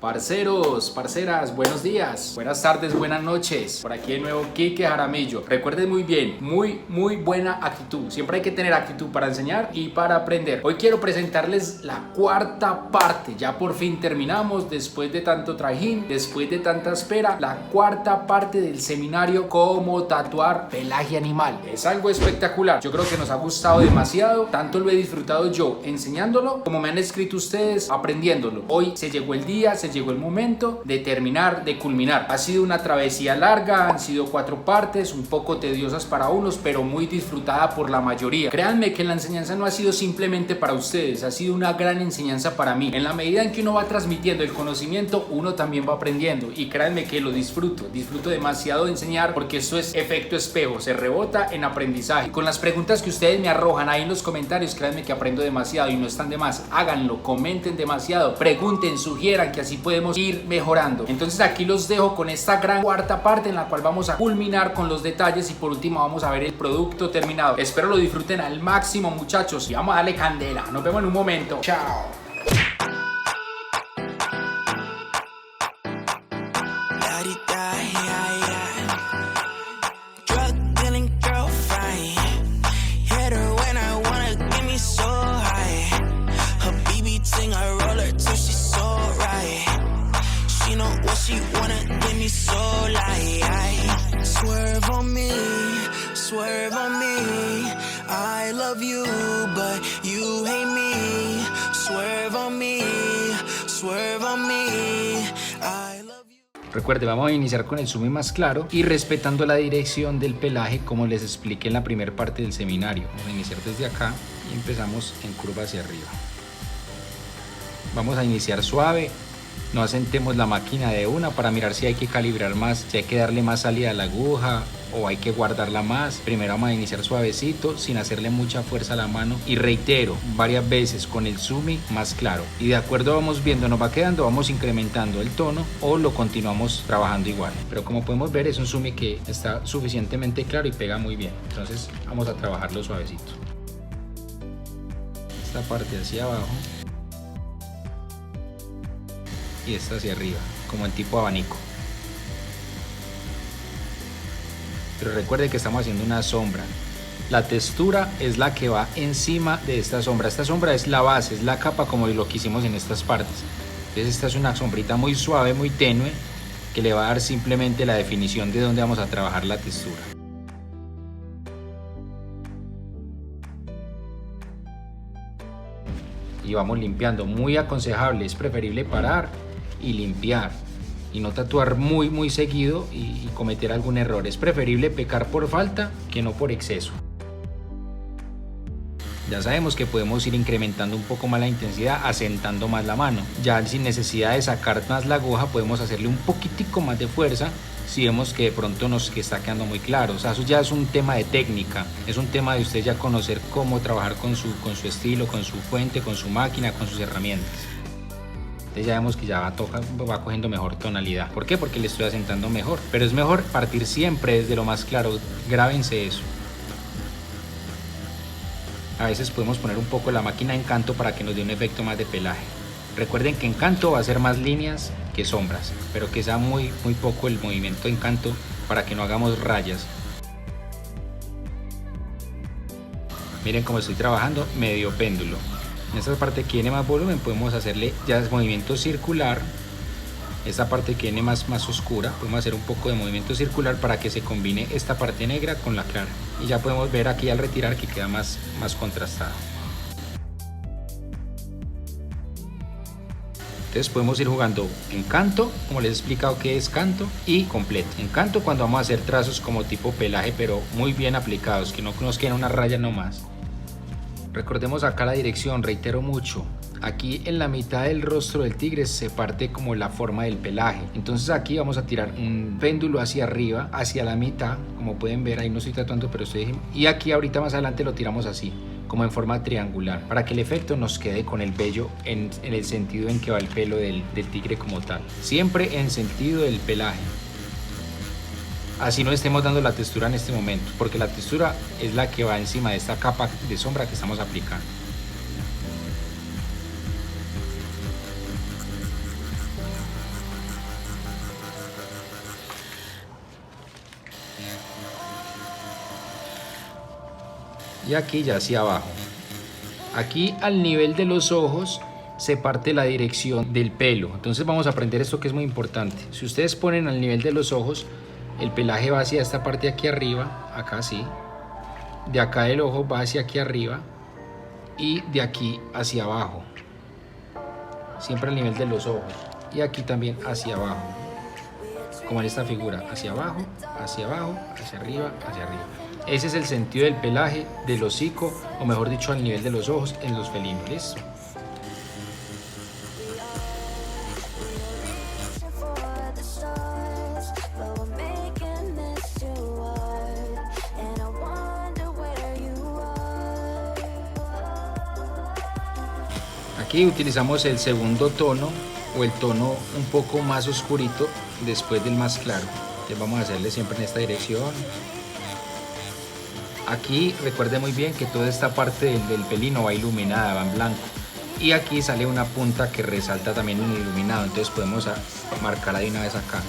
Parceros, parceras, buenos días, buenas tardes, buenas noches. Por aquí de nuevo Quique Jaramillo. Recuerden muy bien, muy buena actitud. Siempre hay que tener actitud para enseñar y para aprender. Hoy quiero presentarles la cuarta parte. Ya por fin terminamos, después de tanto trajín, después de tanta espera, la cuarta parte del seminario Cómo tatuar pelaje animal. Es algo espectacular. Yo creo que nos ha gustado demasiado. Tanto lo he disfrutado yo enseñándolo, como me han escrito ustedes aprendiéndolo. Hoy se llegó el día, se llegó el momento de terminar, de culminar. Ha sido una travesía larga, han sido 4 partes, un poco tediosas para unos, pero muy disfrutada por la mayoría. Créanme que la enseñanza no ha sido simplemente para ustedes, ha sido una gran enseñanza para mí. En la medida en que uno va transmitiendo el conocimiento, uno también va aprendiendo, y créanme que lo disfruto demasiado de enseñar, porque esto es efecto espejo, se rebota en aprendizaje. Con las preguntas que ustedes me arrojan ahí en los comentarios, créanme que aprendo demasiado y no están de más. Háganlo, comenten demasiado, pregunten, sugieran, que así podemos ir mejorando. Entonces aquí los dejo con esta gran cuarta parte en la cual vamos a culminar con los detalles y por último vamos a ver el producto terminado. Espero lo disfruten al máximo, muchachos, y vamos a darle candela. Nos vemos en un momento. Chao. She wanna give me so like swerve on me, swerve on me. I love you, but you hate me. Swerve on me, swerve on me. I love you. Recuerde, vamos a iniciar con el zoom más claro y respetando la dirección del pelaje como les expliqué en la primera parte del seminario. Vamos a iniciar desde acá y empezamos en curva hacia arriba. Vamos a iniciar suave. No asentemos la máquina de una para mirar si hay que calibrar más, si hay que darle más salida a la aguja o hay que guardarla más. Primero vamos a iniciar suavecito, sin hacerle mucha fuerza a la mano, y reitero varias veces con el zoom más claro, y de acuerdo vamos viendo, nos va quedando, vamos incrementando el tono o lo continuamos trabajando igual. Pero como podemos ver, es un zoom que está suficientemente claro y pega muy bien. Entonces vamos a trabajarlo suavecito. Esta parte hacia abajo y esta hacia arriba, como en tipo abanico. Pero recuerde que estamos haciendo una sombra. La textura es la que va encima de esta sombra. Esta sombra es la base, es la capa como lo que hicimos en estas partes. Entonces esta es una sombrita muy suave, muy tenue, que le va a dar simplemente la definición de dónde vamos a trabajar la textura. Y vamos limpiando, muy aconsejable, es preferible parar y limpiar y no tatuar muy seguido y cometer algún error. Es preferible pecar por falta que no por exceso. Ya sabemos que podemos ir incrementando un poco más la intensidad, asentando más la mano. Ya sin necesidad de sacar más la aguja podemos hacerle un poquitico más de fuerza si vemos que de pronto nos está quedando muy claro. O sea, eso ya es un tema de técnica, es un tema de usted ya conocer cómo trabajar con su estilo, con su fuente, con su máquina, con sus herramientas. Entonces ya vemos que ya va cogiendo mejor tonalidad. ¿Por qué? Porque le estoy asentando mejor. Pero es mejor partir siempre desde lo más claro. Grábense eso. A veces podemos poner un poco la máquina en canto para que nos dé un efecto más de pelaje. Recuerden que en canto va a ser más líneas que sombras, pero que sea muy poco el movimiento en canto para que no hagamos rayas. Miren cómo estoy trabajando medio péndulo. En esta parte que tiene más volumen podemos hacerle ya movimiento circular. Esta parte que viene más oscura podemos hacer un poco de movimiento circular para que se combine esta parte negra con la clara, y ya podemos ver aquí al retirar que queda más contrastado. Entonces podemos ir jugando en canto, como les he explicado que es canto, y completo. En canto cuando vamos a hacer trazos como tipo pelaje, pero muy bien aplicados, que no nos queden unas rayas nomás. Recordemos acá la dirección, reitero mucho. Aquí en la mitad del rostro del tigre se parte como la forma del pelaje. Entonces aquí vamos a tirar un péndulo hacia arriba, hacia la mitad. Como pueden ver, ahí no estoy tatuando, pero estoy... Y aquí ahorita más adelante lo tiramos así, como en forma triangular, para que el efecto nos quede con el vello en el sentido en que va el pelo del tigre como tal. Siempre en sentido del pelaje. Así no estemos dando la textura en este momento, porque la textura es la que va encima de esta capa de sombra que estamos aplicando. y aquí ya hacia abajo. Aquí al nivel de los ojos se parte la dirección del pelo. Entonces vamos a aprender esto que es muy importante. Si ustedes ponen al nivel de los ojos, el pelaje va hacia esta parte de aquí arriba, acá sí. De acá el ojo va hacia aquí arriba y de aquí hacia abajo. Siempre al nivel de los ojos. Y aquí también hacia abajo. Como en esta figura, hacia abajo, hacia abajo, hacia arriba, hacia arriba. Ese es el sentido del pelaje, del hocico, o mejor dicho, al nivel de los ojos en los felinos. ¿Listo? Aquí utilizamos el segundo tono o el tono un poco más oscurito después del más claro. Entonces vamos a hacerle siempre en esta dirección. Aquí recuerde muy bien que toda esta parte del pelino va iluminada, va en blanco. Y aquí sale una punta que resalta también un iluminado. Entonces podemos marcarla de una vez acá.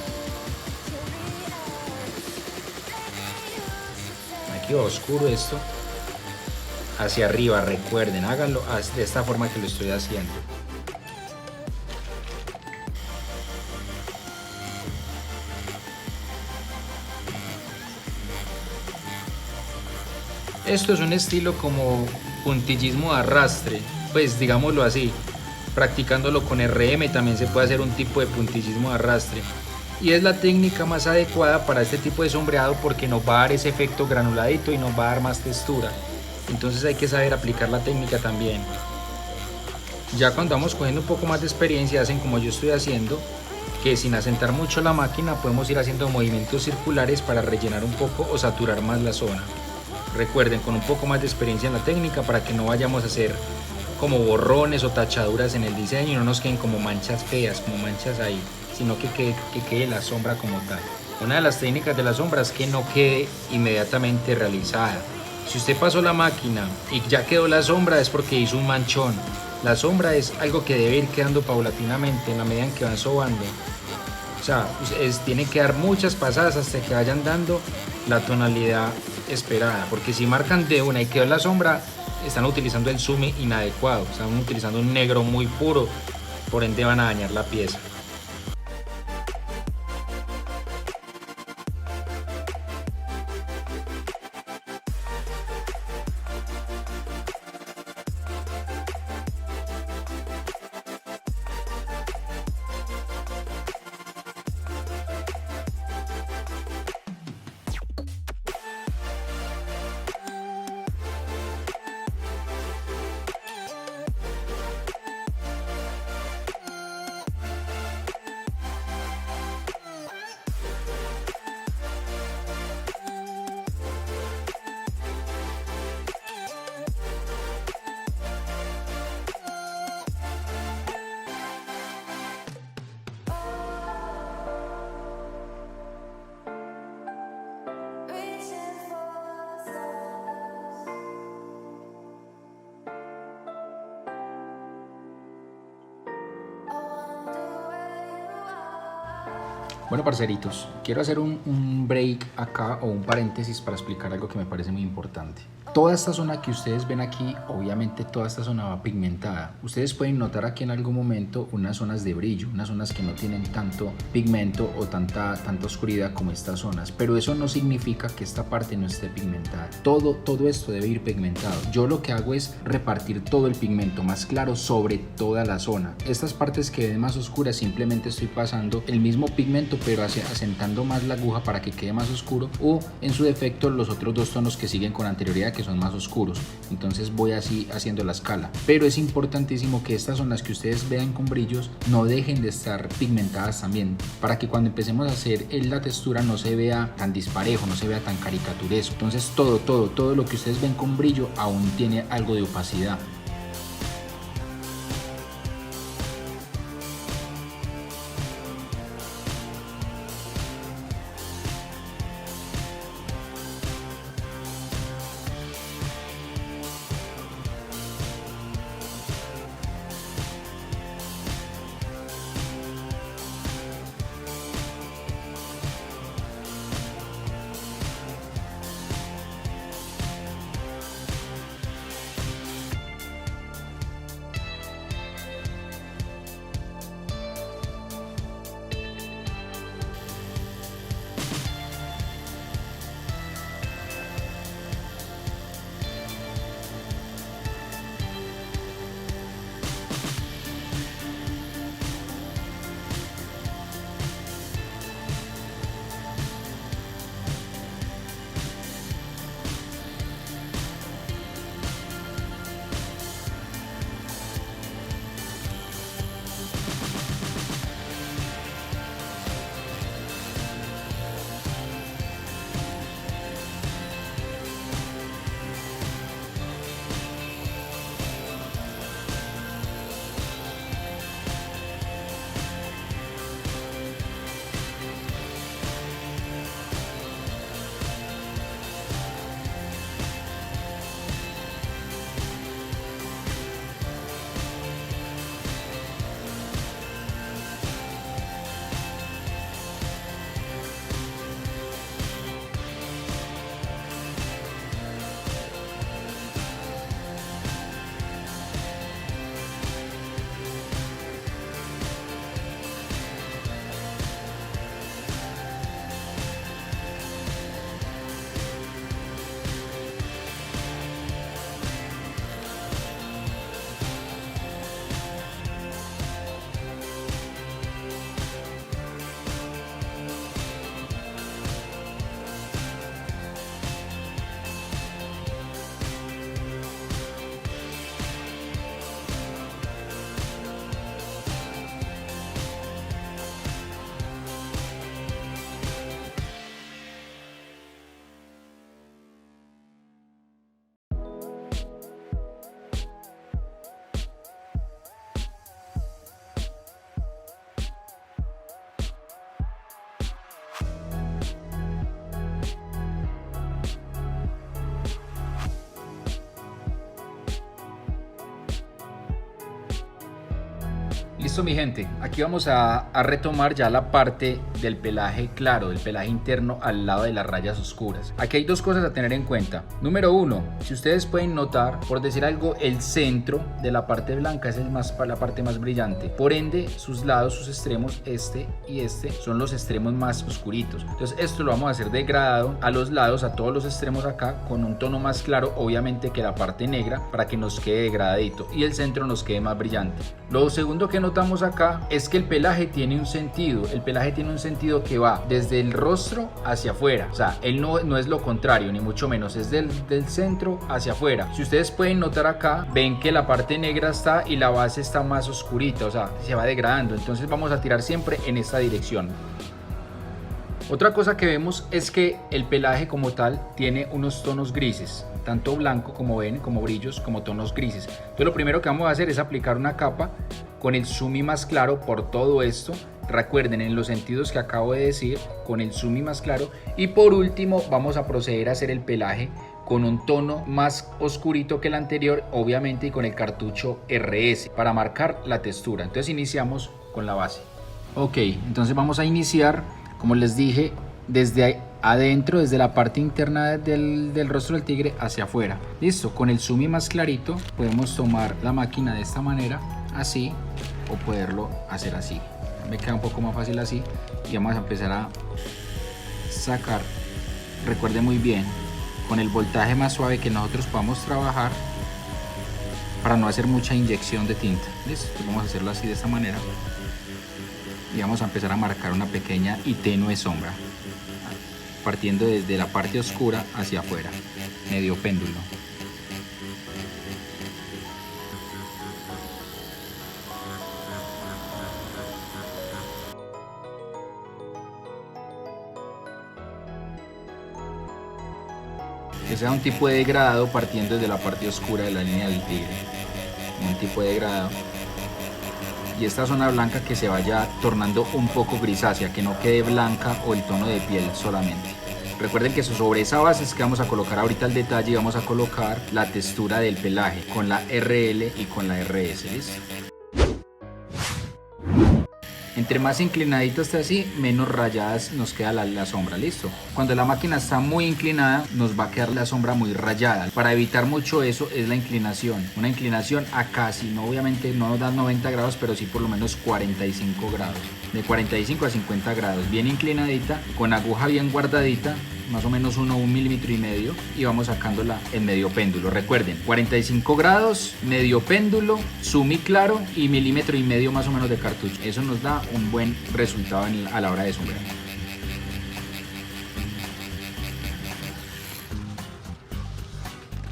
Aquí va oscuro esto. Hacia arriba, recuerden, háganlo de esta forma que lo estoy haciendo. Esto es un estilo como puntillismo de arrastre, pues digámoslo así. Practicándolo con RM también se puede hacer un tipo de puntillismo de arrastre. Y es la técnica más adecuada para este tipo de sombreado porque nos va a dar ese efecto granuladito y nos va a dar más textura. Entonces hay que saber aplicar la técnica también. Ya cuando vamos cogiendo un poco más de experiencia, hacen como yo estoy haciendo, que sin asentar mucho la máquina podemos ir haciendo movimientos circulares para rellenar un poco o saturar más la zona. Recuerden, con un poco más de experiencia en la técnica para que no vayamos a hacer como borrones o tachaduras en el diseño y no nos queden como manchas feas, como manchas ahí, sino que quede la sombra como tal. Una de las técnicas de la sombra es que no quede inmediatamente realizada. Si usted pasó la máquina y ya quedó la sombra es porque hizo un manchón. La sombra es algo que debe ir quedando paulatinamente en la medida en que van sobando. O sea, tienen que dar muchas pasadas hasta que vayan dando la tonalidad esperada. Porque si marcan de una y quedó la sombra, están utilizando el zoom inadecuado. Están utilizando un negro muy puro, por ende van a dañar la pieza. Bueno, parceritos, quiero hacer un break acá o un paréntesis para explicar algo que me parece muy importante. Toda esta zona que ustedes ven aquí, obviamente toda esta zona va pigmentada. Ustedes pueden notar aquí en algún momento unas zonas de brillo, unas zonas que no tienen tanto pigmento o tanta oscuridad como estas zonas, pero eso no significa que esta parte no esté pigmentada. Todo esto debe ir pigmentado. Yo lo que hago es repartir todo el pigmento más claro sobre toda la zona. Estas partes que ven más oscuras simplemente estoy pasando el mismo pigmento pero asentando más la aguja para que quede más oscuro, o en su defecto los otros dos tonos que siguen con anterioridad que son más oscuros. Entonces voy así haciendo la escala, pero es importantísimo que estas zonas que ustedes vean con brillos no dejen de estar pigmentadas también, para que cuando empecemos a hacer la textura no se vea tan disparejo, no se vea tan caricaturesco. Entonces todo lo que ustedes ven con brillo aún tiene algo de opacidad. Listo, mi gente, aquí vamos a retomar ya la parte del pelaje claro, del pelaje interno al lado de las rayas oscuras. Aquí hay dos cosas a tener en cuenta. Número uno, si ustedes pueden notar, por decir algo, el centro de la parte blanca es la parte más brillante. Por ende, sus lados, sus extremos, este y este, son los extremos más oscuritos. Entonces esto lo vamos a hacer degradado a los lados, a todos los extremos acá, con un tono más claro, obviamente, que la parte negra, para que nos quede degradadito y el centro nos quede más brillante. Lo segundo que notamos acá es que el pelaje tiene un sentido. El pelaje tiene un sentido que va desde el rostro hacia afuera. O sea, él no es lo contrario, ni mucho menos. Es del centro hacia afuera. Si ustedes pueden notar acá, ven que la parte negra está y la base está más oscurita. O sea, se va degradando. Entonces vamos a tirar siempre en esta dirección. Otra cosa que vemos es que el pelaje como tal tiene unos tonos grises, tanto blanco como ven, como brillos, como tonos grises. Entonces lo primero que vamos a hacer es aplicar una capa con el sumi más claro por todo esto. Recuerden, en los sentidos que acabo de decir, con el sumi más claro. Y por último vamos a proceder a hacer el pelaje con un tono más oscurito que el anterior, obviamente, y con el cartucho RS para marcar la textura. Entonces iniciamos con la base. Ok, entonces vamos a iniciar, como les dije, desde adentro, desde la parte interna del rostro del tigre hacia afuera. Listo, con el sumi más clarito podemos tomar la máquina de esta manera, así, o poderlo hacer así. Me queda un poco más fácil así y vamos a empezar a sacar. Recuerde muy bien, con el voltaje más suave que nosotros podamos trabajar para no hacer mucha inyección de tinta. ¿Listo? Vamos a hacerlo así, de esta manera, y vamos a empezar a marcar una pequeña y tenue sombra, partiendo desde la parte oscura hacia afuera, medio péndulo. Que sea un tipo de degradado partiendo desde la parte oscura de la línea del tigre, un tipo de degradado. Y esta zona blanca que se vaya tornando un poco grisácea, que no quede blanca o el tono de piel solamente. Recuerden que sobre esa base es que vamos a colocar ahorita el detalle y vamos a colocar la textura del pelaje con la RL y con la RS. ¿Listo? Entre más inclinadito esté así, menos rayadas nos queda la sombra. Listo. Cuando la máquina está muy inclinada, nos va a quedar la sombra muy rayada. Para evitar mucho eso es la inclinación. Una inclinación a casi, no, obviamente no nos da 90 grados, pero sí por lo menos 45 grados. De 45 a 50 grados. Bien inclinadita, con aguja bien guardadita, más o menos 1 milímetro y medio, y vamos sacándola en medio péndulo. Recuerden, 45 grados, medio péndulo, sumi claro y 1,5 milímetros más o menos de cartucho. Eso nos da un buen resultado a la hora de sombrear.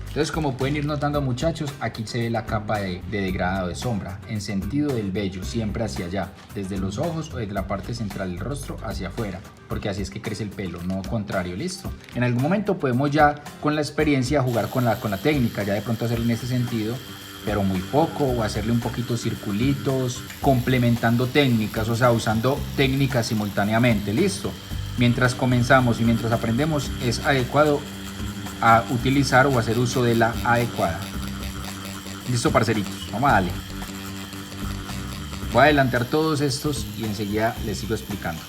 Entonces, como pueden ir notando, muchachos, aquí se ve la capa de degradado de sombra en sentido del vello, siempre hacia allá, desde los ojos o desde la parte central del rostro hacia afuera, porque así es que crece el pelo, no contrario. Listo. En algún momento podemos ya con la experiencia jugar con la técnica, ya de pronto hacerlo en este sentido, pero muy poco, o hacerle un poquito circulitos, complementando técnicas, o sea, usando técnicas simultáneamente. Listo. Mientras comenzamos y mientras aprendemos, es adecuado a utilizar o hacer uso de la adecuada. Listo, parceritos, vamos a darle. Voy a adelantar todos estos y enseguida les sigo explicando.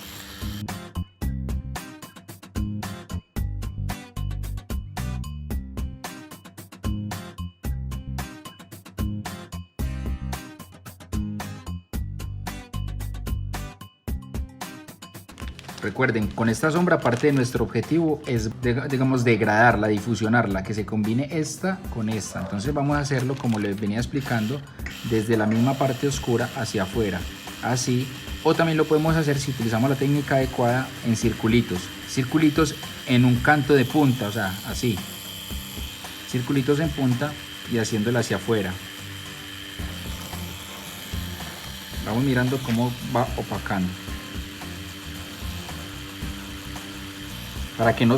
Recuerden, con esta sombra parte de nuestro objetivo es, digamos, degradarla, difusionarla, que se combine esta con esta. Entonces vamos a hacerlo como les venía explicando, desde la misma parte oscura hacia afuera, así. O también lo podemos hacer, si utilizamos la técnica adecuada, en circulitos. Circulitos en un canto de punta, o sea, así. Circulitos en punta y haciéndola hacia afuera. Vamos mirando cómo va opacando, para que no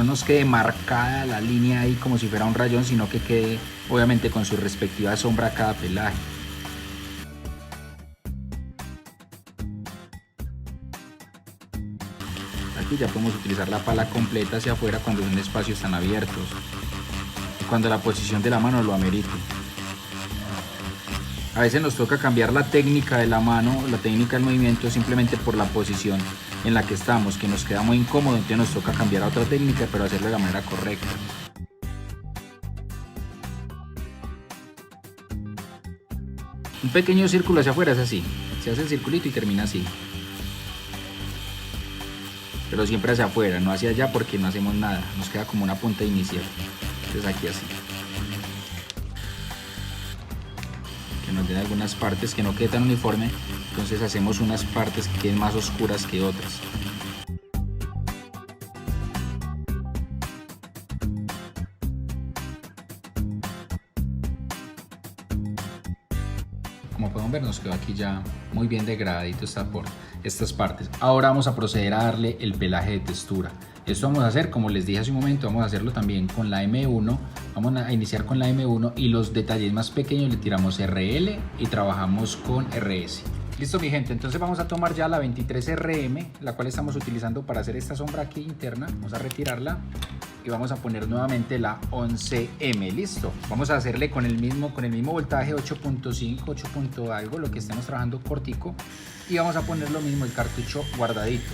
nos quede marcada la línea ahí como si fuera un rayón, sino que quede obviamente con su respectiva sombra cada pelaje. Aquí ya podemos utilizar la pala completa hacia afuera cuando son espacios tan abiertos y cuando la posición de la mano lo amerite. A veces nos toca cambiar la técnica de la mano, la técnica del movimiento simplemente por la posición en la que estamos, que nos queda muy incómodo, entonces nos toca cambiar a otra técnica, pero hacerlo de la manera correcta. Un pequeño círculo hacia afuera es así, se hace el circulito y termina así. Pero siempre hacia afuera, no hacia allá porque no hacemos nada, nos queda como una punta inicial. Entonces aquí así. Que nos den algunas partes que no quede tan uniforme, entonces hacemos unas partes que queden más oscuras que otras. Como pueden ver, nos quedó aquí ya muy bien degradadito estas partes. Ahora vamos a proceder a darle el pelaje de textura. Esto vamos a hacer, como les dije hace un momento, vamos a hacerlo también con la M1. Vamos a iniciar con la M1 y los detalles más pequeños le tiramos RL y trabajamos con RS. Listo mi gente, entonces vamos a tomar ya la 23RM, la cual estamos utilizando para hacer esta sombra aquí interna. Vamos a retirarla y vamos a poner nuevamente la 11M. Listo, vamos a hacerle con el mismo voltaje 8.5, 8. Algo, lo que estemos trabajando cortico, y vamos a poner lo mismo, el cartucho guardadito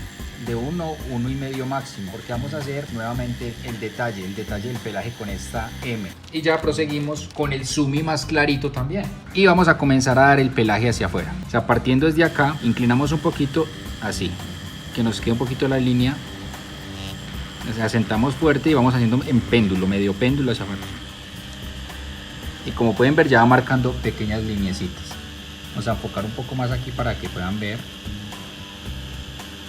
de 1,5 máximo, porque vamos a hacer nuevamente el detalle del pelaje con esta M. Y ya proseguimos con el sumi más clarito también, y vamos a comenzar a dar el pelaje hacia afuera. O sea, partiendo desde acá, inclinamos un poquito así, que nos quede un poquito la línea. Asentamos fuerte y vamos haciendo en péndulo, medio péndulo hacia afuera. Y como pueden ver, ya va marcando pequeñas lineecitas. Vamos a enfocar un poco más aquí para que puedan ver.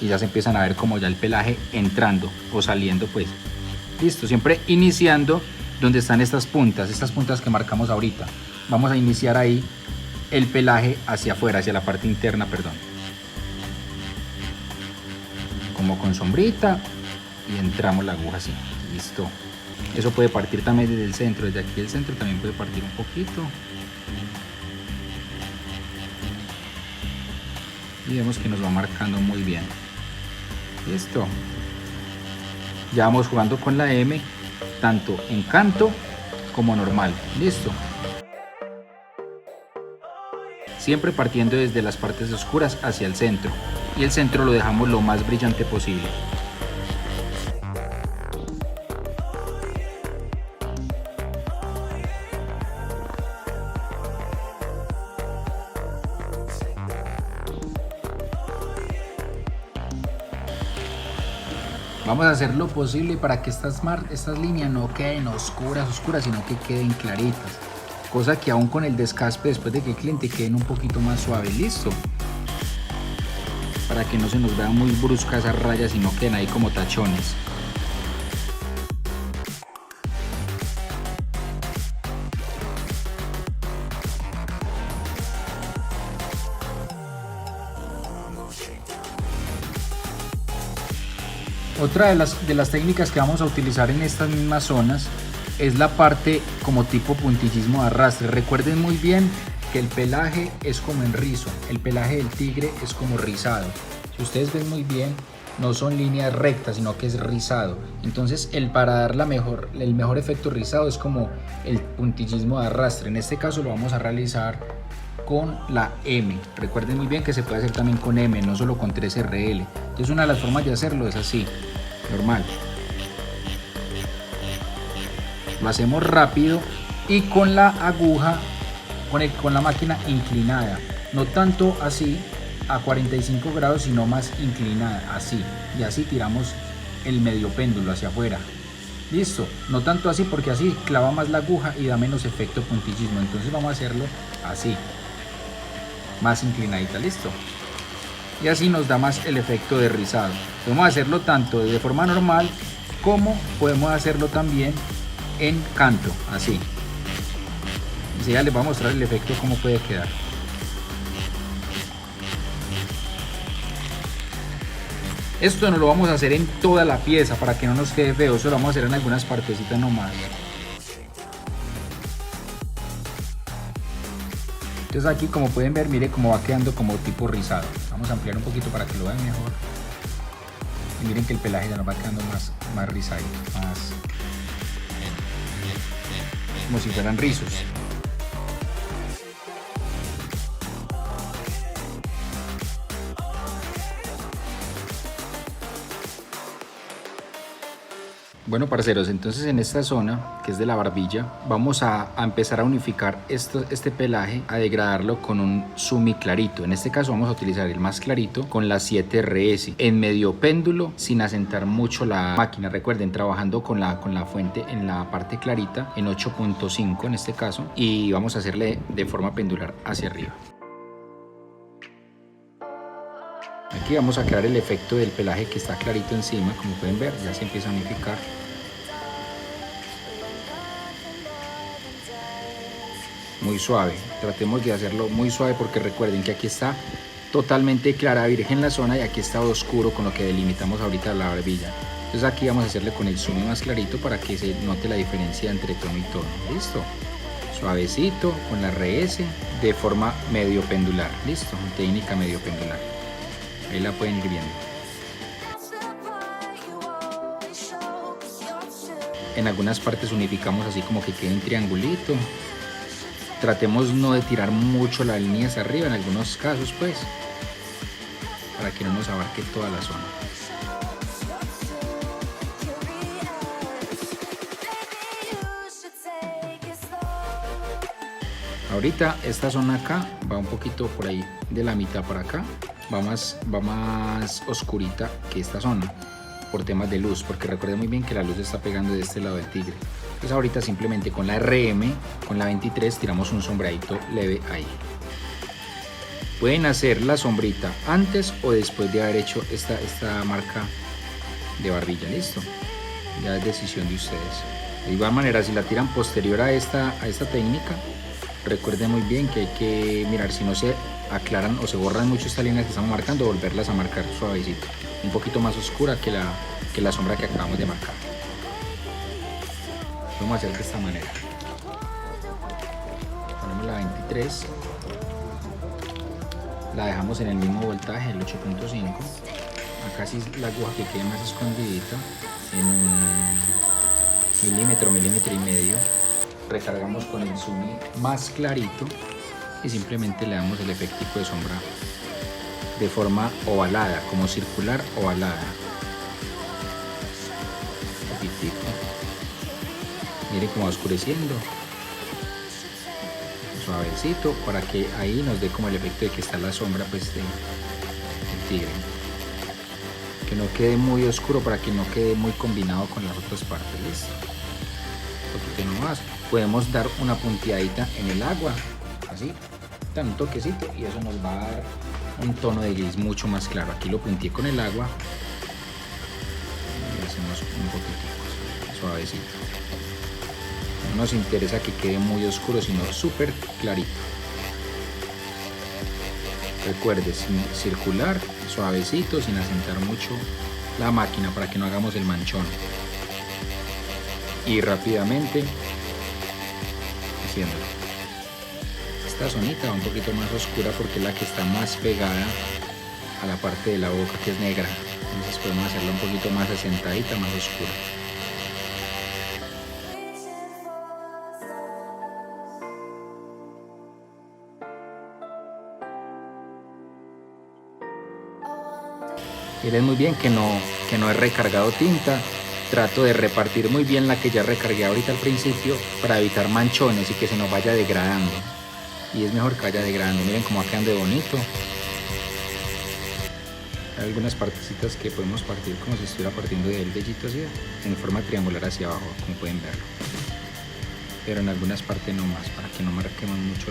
Y ya se empiezan a ver como ya el pelaje entrando o saliendo, pues. Listo, siempre iniciando donde están estas puntas que marcamos ahorita. Vamos a iniciar ahí el pelaje hacia afuera, hacia la parte interna, perdón. Como con sombrita. Y entramos la aguja así, listo. Eso puede partir también desde el centro, desde aquí el centro también puede partir un poquito. Y vemos que nos va marcando muy bien. Listo. Ya vamos jugando con la M, tanto en canto como normal. Listo. Siempre partiendo desde las partes oscuras hacia el centro. Y el centro lo dejamos lo más brillante posible. Vamos a hacer lo posible para que estas líneas no queden oscuras, sino que queden claritas. Cosa que aún con el descaspe, después de que el cliente queden un poquito más suaves. Listo. Para que no se nos vean muy bruscas esas rayas y no queden ahí como tachones. Otra de las técnicas que vamos a utilizar en estas mismas zonas es la parte como tipo puntillismo de arrastre. Recuerden muy bien que el pelaje es como en rizo, el pelaje del tigre es como rizado. Si ustedes ven muy bien, no son líneas rectas, sino que es rizado. Entonces para dar el mejor efecto rizado es como el puntillismo de arrastre. En este caso lo vamos a realizar con la M. Recuerden muy bien que se puede hacer también con M, no solo con 3RL. Entonces una de las formas de hacerlo es así, normal. Lo hacemos rápido y con la aguja, con la máquina inclinada. No tanto así a 45 grados, sino más inclinada, así. Y así tiramos el medio péndulo hacia afuera. Listo, no tanto así porque así clava más la aguja y da menos efecto puntillismo. Entonces vamos a hacerlo así, más inclinadita, listo. Y así nos da más el efecto de rizado. Podemos hacerlo tanto de forma normal como podemos hacerlo también en canto, así. Y ya les voy a mostrar el efecto cómo puede quedar. Esto no lo vamos a hacer en toda la pieza para que no nos quede feo, eso lo vamos a hacer en algunas partecitas nomás. Entonces aquí, como pueden ver, mire cómo va quedando como tipo rizado. Vamos a ampliar un poquito para que lo vean mejor. Y miren que el pelaje ya nos va quedando más rizadito, más como si fueran rizos. Bueno, parceros, entonces en esta zona, que es de la barbilla, vamos a empezar a unificar este pelaje, a degradarlo con un sumi clarito. En este caso vamos a utilizar el más clarito con la 7RS en medio péndulo, sin asentar mucho la máquina. Recuerden, trabajando con la fuente en la parte clarita, en 8.5 en este caso, y vamos a hacerle de forma pendular hacia arriba. Aquí vamos a crear el efecto del pelaje que está clarito encima, como pueden ver, ya se empieza a unificar. Muy suave, tratemos de hacerlo muy suave porque recuerden que aquí está totalmente clara, virgen la zona, y aquí está oscuro con lo que delimitamos ahorita la barbilla. Entonces aquí vamos a hacerle con el zoom más clarito para que se note la diferencia entre tono y tono. Listo, suavecito con la RS de forma medio pendular. Listo, técnica medio pendular. Ahí la pueden ir viendo. En algunas partes unificamos así como que quede un triangulito. Tratemos no de tirar mucho la línea hacia arriba en algunos casos, pues, para que no nos abarque toda la zona. Ahorita esta zona acá va un poquito por ahí de la mitad para acá. Va más oscurita que esta zona por temas de luz, porque recuerden muy bien que la luz está pegando de este lado del tigre. Entonces ahorita simplemente con la RM, con la 23, tiramos un sombreadito leve ahí. Pueden hacer la sombrita antes o después de haber hecho esta marca de barbilla. Listo, ya es decisión de ustedes. De igual manera, si la tiran posterior a esta técnica, recuerden muy bien que hay que mirar si no se aclaran o se borran mucho estas líneas que estamos marcando, volverlas a marcar suavecito, un poquito más oscura que la sombra que acabamos de marcar. Vamos a hacer de esta manera. Ponemos la 23, la dejamos en el mismo voltaje, el 8.5. Acá sí la aguja que quede más escondidita, en un milímetro y medio. Recargamos con el zoom más clarito y simplemente le damos el efectico de sombra de forma ovalada, como circular ovalada. Poquitico. Miren cómo va oscureciendo. Suavecito para que ahí nos dé como el efecto de que está la sombra, pues, del tigre. Que no quede muy oscuro para que no quede muy combinado con las otras partes. ¿Listo? Un poquito nomás. Podemos dar una punteadita en el agua, así, un toquecito, y eso nos va a dar un tono de gris mucho más claro. Aquí lo punteé con el agua y hacemos un poquitico, suavecito. No nos interesa que quede muy oscuro, sino súper clarito. Recuerde, sin circular, suavecito, sin asentar mucho la máquina para que no hagamos el manchón. Y rápidamente haciéndolo. Esta zonita va un poquito más oscura porque es la que está más pegada a la parte de la boca, que es negra. Entonces podemos hacerla un poquito más asentadita, más oscura. Miren muy bien que no he recargado tinta. Trato de repartir muy bien la que ya recargué ahorita al principio para evitar manchones y que se nos vaya degradando. Y es mejor que vaya degradando. Miren cómo va quedando de bonito. Hay algunas partecitas que podemos partir como si estuviera partiendo del vellito, así, en forma triangular hacia abajo, como pueden verlo. Pero en algunas partes no más, para que no marquemos mucho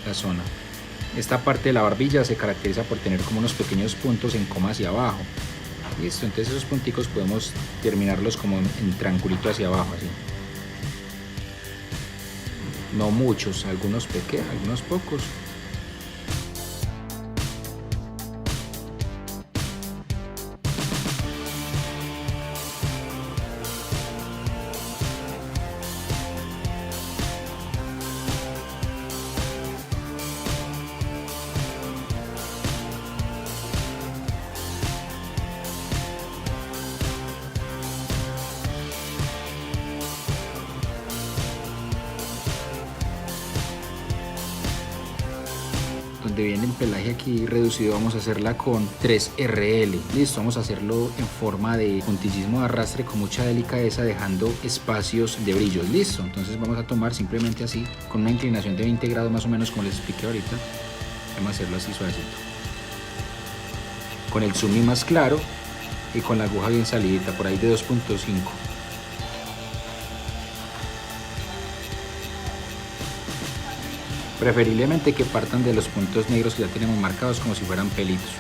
la zona. Esta parte de la barbilla se caracteriza por tener como unos pequeños puntos en coma hacia abajo. Listo, entonces esos punticos podemos terminarlos como en triangulito hacia abajo, así. No muchos, algunos pequeños, algunos pocos. donde viene el pelaje aquí reducido, vamos a hacerla con 3RL. Listo, vamos a hacerlo en forma de puntillismo de arrastre con mucha delicadeza, dejando espacios de brillos. Listo, entonces vamos a tomar simplemente así, con una inclinación de 20 grados más o menos, como les expliqué ahorita. Vamos a hacerlo así suavecito, con el zoom más claro y con la aguja bien salidita, por ahí de 2.5. Preferiblemente que partan de los puntos negros que ya tenemos marcados como si fueran pelitos.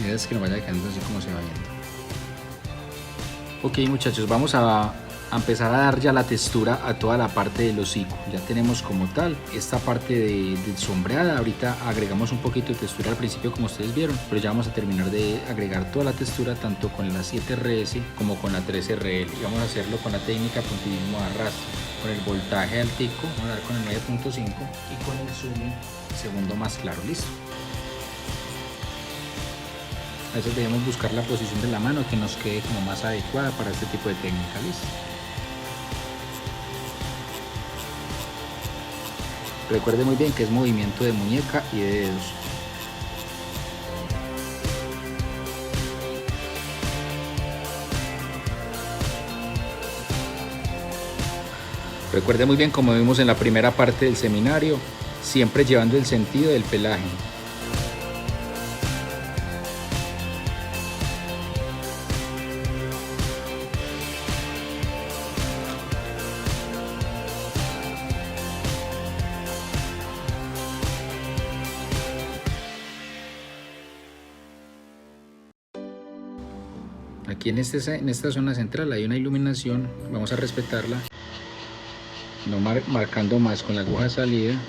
Y es que no vaya quedando así como se va viendo. Ok, muchachos, vamos a empezar a dar ya la textura a toda la parte del hocico. Ya tenemos como tal esta parte de sombreada. Ahorita agregamos un poquito de textura al principio, como ustedes vieron, pero ya vamos a terminar de agregar toda la textura tanto con la 7RS como con la 3RL, y vamos a hacerlo con la técnica puntillismo de arrastre, con el voltaje altico, vamos a dar con el 9.5 y con el zoom segundo más claro. Listo. A veces debemos buscar la posición de la mano que nos quede como más adecuada para este tipo de técnica. Listo. Recuerde muy bien que es movimiento de muñeca y de dedos. Recuerde muy bien, como vimos en la primera parte del seminario, siempre llevando el sentido del pelaje. Aquí en esta zona central hay una iluminación, vamos a respetarla, no marcando más con la aguja de salida.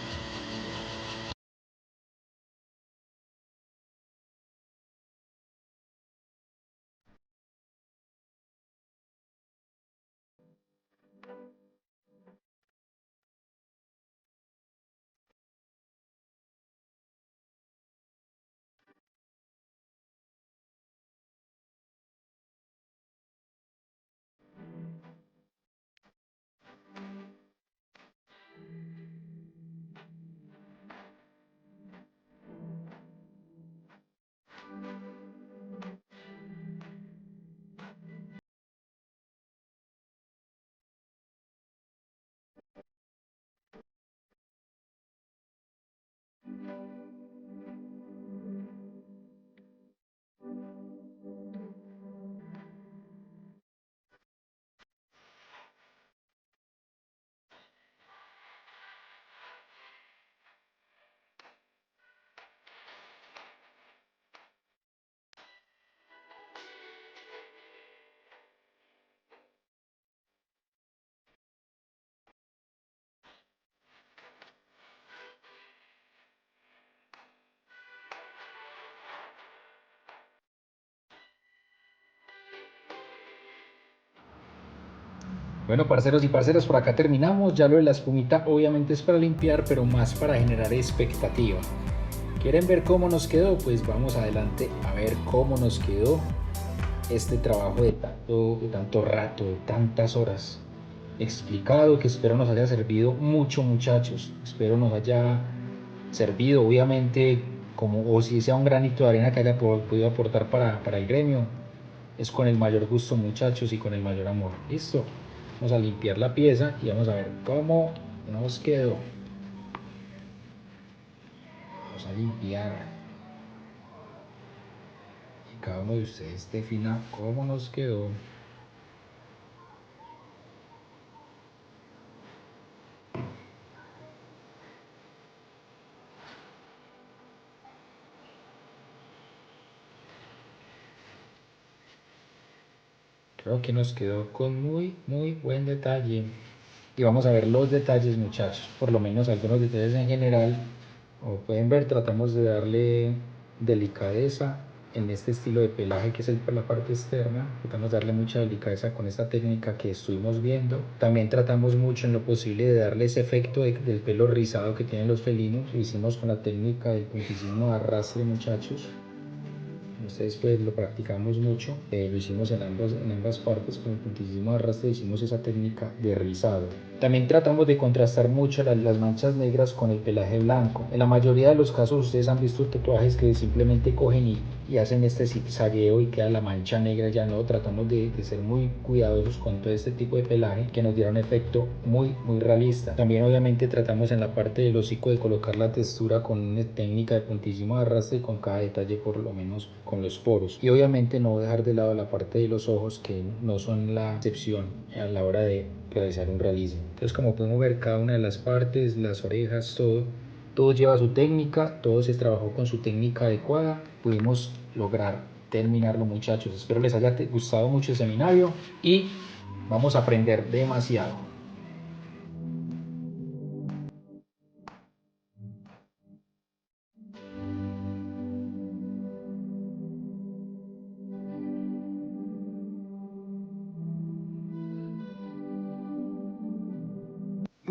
Bueno, parceros y parceras, por acá terminamos. Ya lo de la espumita obviamente es para limpiar, pero más para generar expectativa. ¿Quieren ver cómo nos quedó? Pues vamos adelante a ver cómo nos quedó este trabajo de tanto rato, de tantas horas explicado, que espero nos haya servido mucho, muchachos. Espero nos haya servido, obviamente, como o si sea un granito de arena que haya podido aportar para el gremio. Es con el mayor gusto, muchachos, y con el mayor amor. Listo. Vamos a limpiar la pieza y vamos a ver cómo nos quedó. Vamos a limpiar. Y cada uno de ustedes defina cómo nos quedó. Creo que nos quedó con muy buen detalle. Y vamos a ver los detalles, muchachos. Por lo menos algunos detalles en general. Como pueden ver, tratamos de darle delicadeza en este estilo de pelaje que es por la parte externa. Tratamos de darle mucha delicadeza con esta técnica que estuvimos viendo. También tratamos mucho en lo posible de darle ese efecto del pelo rizado que tienen los felinos. Lo hicimos con la técnica del puntillismo de arrastre, muchachos. Ustedes pues lo practicamos mucho, lo hicimos en ambas partes. Con el puntillismo de arrastre hicimos esa técnica de rizado. También tratamos de contrastar mucho las manchas negras con el pelaje blanco. En la mayoría de los casos ustedes han visto tatuajes que simplemente cogen y hacen este zigzagueo y queda la mancha negra. Ya no, tratamos de ser muy cuidadosos con todo este tipo de pelaje que nos diera un efecto muy realista. También obviamente tratamos en la parte del hocico de colocar la textura con una técnica de puntillismo de arrastre con cada detalle, por lo menos con los poros. Y obviamente no dejar de lado la parte de los ojos, que no son la excepción a la hora de realizar un realismo. Entonces, como podemos ver, cada una de las partes, las orejas, todo lleva su técnica, todo se trabajó con su técnica adecuada. Pudimos lograr terminarlo, muchachos. Espero les haya gustado mucho el seminario y vamos a aprender demasiado.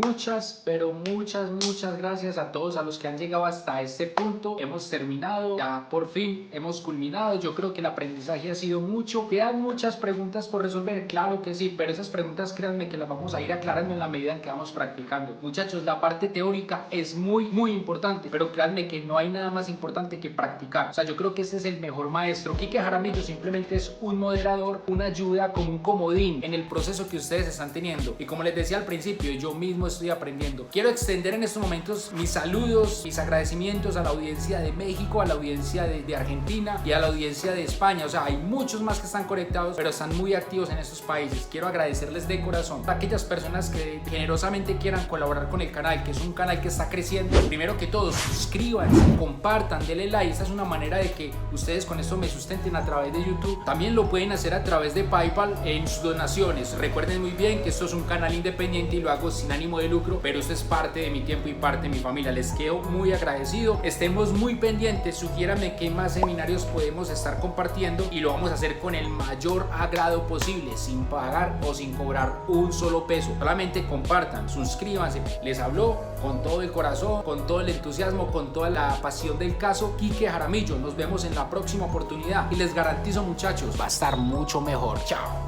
Muchas, pero muchas gracias a todos a los que han llegado hasta este punto. Hemos terminado, ya por fin hemos culminado. Yo creo que el aprendizaje ha sido mucho. Quedan muchas preguntas por resolver, claro que sí, pero esas preguntas créanme que las vamos a ir aclarando en la medida en que vamos practicando. Muchachos, la parte teórica es muy importante, pero créanme que no hay nada más importante que practicar. O sea, yo creo que ese es el mejor maestro. Quique Jaramillo simplemente es un moderador, una ayuda, como un comodín en el proceso que ustedes están teniendo. Y como les decía al principio, yo mismo estoy aprendiendo. Quiero extender en estos momentos mis saludos, mis agradecimientos a la audiencia de México, a la audiencia de Argentina y a la audiencia de España. O sea, hay muchos más que están conectados, pero están muy activos en estos países. Quiero agradecerles de corazón a aquellas personas que generosamente quieran colaborar con el canal, que es un canal que está creciendo. Primero que todo, suscríbanse, compartan, denle like. Esta es una manera de que ustedes con esto me sustenten a través de YouTube. También lo pueden hacer a través de PayPal en sus donaciones. Recuerden muy bien que esto es un canal independiente y lo hago sin ánimo de lucro, pero esto es parte de mi tiempo y parte de mi familia. Les quedo muy agradecido. Estemos muy pendientes, sugiérame qué más seminarios podemos estar compartiendo y lo vamos a hacer con el mayor agrado posible, sin pagar o sin cobrar un solo peso. Solamente compartan, suscríbanse. Les habló con todo el corazón, con todo el entusiasmo, con toda la pasión del caso, Quique Jaramillo. Nos vemos en la próxima oportunidad y les garantizo, muchachos, va a estar mucho mejor. Chao.